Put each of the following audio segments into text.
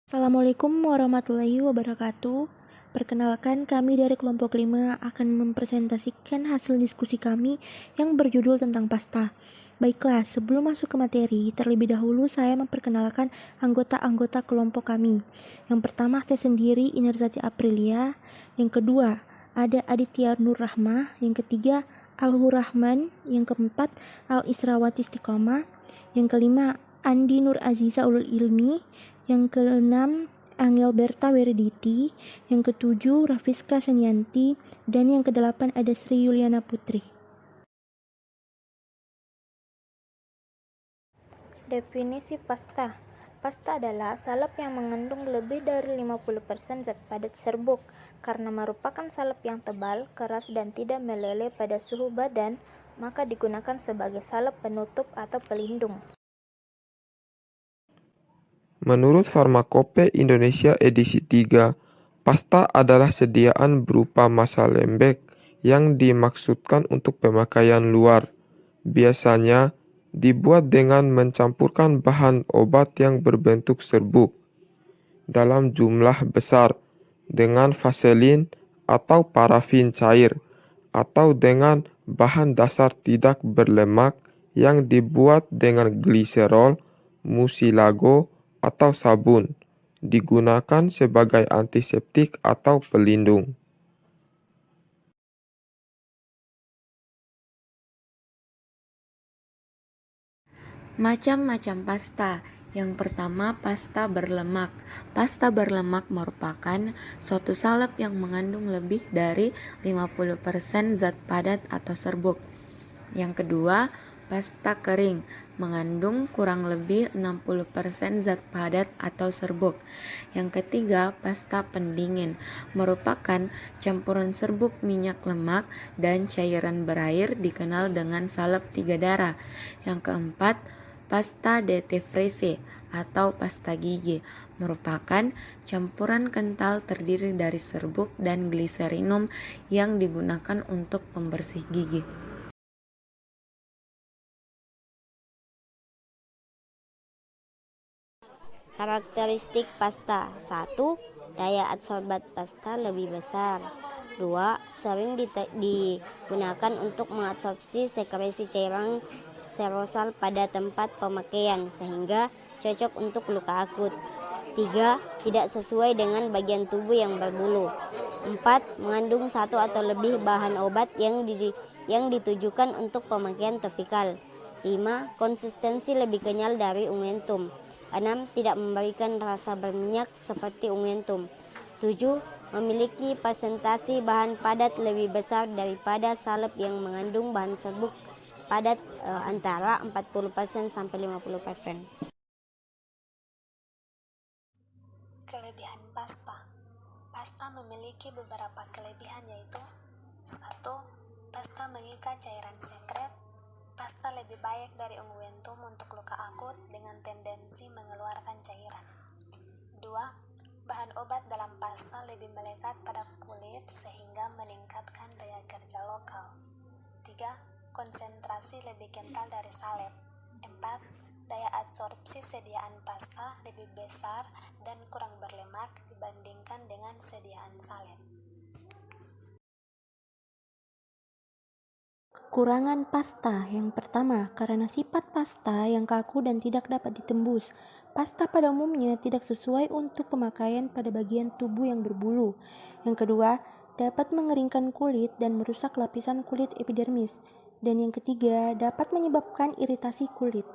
Assalamualaikum warahmatullahi wabarakatuh. Perkenalkan, kami dari kelompok 5 akan mempresentasikan hasil diskusi kami yang berjudul tentang pasta. Baiklah, sebelum masuk ke materi, terlebih dahulu saya memperkenalkan anggota-anggota kelompok kami. Yang pertama, saya sendiri, Inerzati Aprilia. Yang kedua, ada Aditya Nur Rahmah. Yang ketiga, Alhur Rahman. Yang keempat, Al Israwati Istiqomah. Yang kelima, Andi Nur Aziza Ulul Ilmi. Yang keenam, Angel Berta Weriditi. Yang ketujuh, Rafiska Senianti. Dan yang kedelapan ada Sri Yuliana Putri. Definisi pasta. Pasta adalah salep yang mengandung lebih dari 50% zat padat serbuk. Karena merupakan salep yang tebal, keras, dan tidak meleleh pada suhu badan, maka digunakan sebagai salep penutup atau pelindung. Menurut Farmakope Indonesia edisi 3, pasta adalah sediaan berupa massa lembek yang dimaksudkan untuk pemakaian luar. Biasanya dibuat dengan mencampurkan bahan obat yang berbentuk serbuk dalam jumlah besar dengan vaselin atau parafin cair atau dengan bahan dasar tidak berlemak yang dibuat dengan gliserol, musilago, atau sabun, digunakan sebagai antiseptik atau pelindung. Macam-macam pasta. Yang pertama, pasta berlemak. Pasta berlemak merupakan suatu salep yang mengandung lebih dari 50% zat padat atau serbuk. Yang kedua, pasta kering mengandung kurang lebih 60% zat padat atau serbuk. Yang ketiga, pasta pendingin merupakan campuran serbuk minyak lemak dan cairan berair dikenal dengan salep 3 darah. Yang keempat, pasta dentifrice atau pasta gigi merupakan campuran kental terdiri dari serbuk dan gliserinum yang digunakan untuk pembersih gigi. Karakteristik pasta. 1. Daya adsorban pasta lebih besar. 2. Sering digunakan untuk mengabsorpsi sekresi cairan serosal pada tempat pemakaian sehingga cocok untuk luka akut. 3. Tidak sesuai dengan bagian tubuh yang berbulu. 4. Mengandung satu atau lebih bahan obat yang ditujukan untuk pemakaian topikal. 5. Konsistensi lebih kenyal dari unguentum. 6. Tidak memberikan rasa berminyak seperti unguentum. 7. Memiliki presentasi bahan padat lebih besar daripada salep yang mengandung bahan serbuk padat antara 40% sampai 50%. Kelebihan pasta. Pasta memiliki beberapa kelebihan yaitu 1. Pasta mengikat cairan sekret. Pasta lebih baik dari unguentum untuk luka akut dengan tendensi mengeluarkan cairan. 2. Bahan obat dalam pasta lebih melekat pada kulit sehingga meningkatkan daya kerja lokal. 3. Konsentrasi lebih kental dari salep. 4. Daya adsorpsi sediaan pasta lebih besar dan kurang berlemak dibandingkan dengan sediaan salep. Kurangan pasta. Yang pertama, karena sifat pasta yang kaku dan tidak dapat ditembus. Pasta pada umumnya tidak sesuai untuk pemakaian pada bagian tubuh yang berbulu. Yang kedua, dapat mengeringkan kulit dan merusak lapisan kulit epidermis. Dan yang ketiga, dapat menyebabkan iritasi kulit.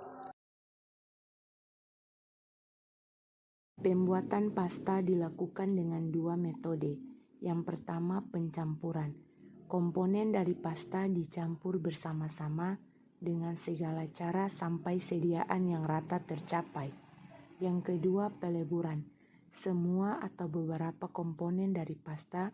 Pembuatan pasta dilakukan dengan dua metode. Yang pertama, pencampuran. Komponen dari pasta dicampur bersama-sama dengan segala cara sampai sediaan yang rata tercapai. Yang kedua, peleburan. Semua atau beberapa komponen dari pasta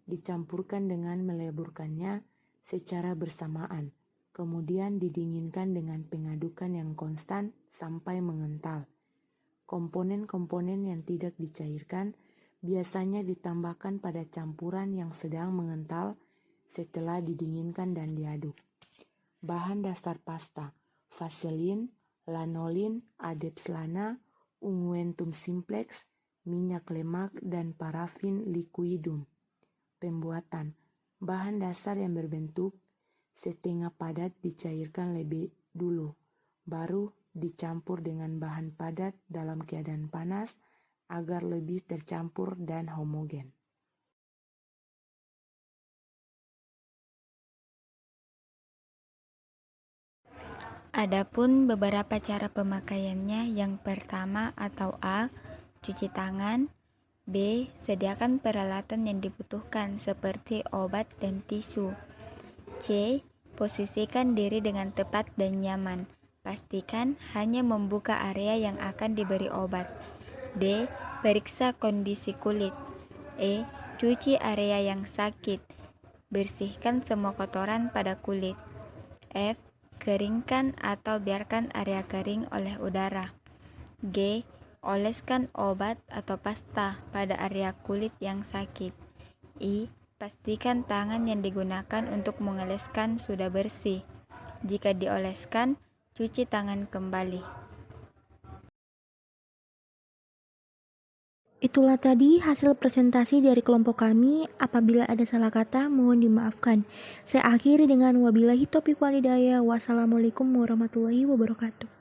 dicampurkan dengan meleburkannya secara bersamaan, kemudian didinginkan dengan pengadukan yang konstan sampai mengental. Komponen-komponen yang tidak dicairkan biasanya ditambahkan pada campuran yang sedang mengental setelah didinginkan dan diaduk. Bahan dasar pasta: vaselin, lanolin, adepslana, unguentum simplex, minyak lemak, dan parafin liquidum. Pembuatan: bahan dasar yang berbentuk setengah padat dicairkan lebih dulu, baru dicampur dengan bahan padat dalam keadaan panas agar lebih tercampur dan homogen. Adapun beberapa cara pemakaiannya, yang pertama atau A, cuci tangan. B, sediakan peralatan yang dibutuhkan seperti obat dan tisu. C, posisikan diri dengan tepat dan nyaman. Pastikan hanya membuka area yang akan diberi obat. D, periksa kondisi kulit. E, cuci area yang sakit. Bersihkan semua kotoran pada kulit. F, keringkan atau biarkan area kering oleh udara. G, oleskan obat atau pasta pada area kulit yang sakit. I, pastikan tangan yang digunakan untuk mengoleskan sudah bersih. Jika dioleskan, cuci tangan kembali. Itulah tadi hasil presentasi dari kelompok kami. Apabila ada salah kata, mohon dimaafkan. Saya akhiri dengan wabillahi taufiq walhidayah. Wassalamualaikum warahmatullahi wabarakatuh.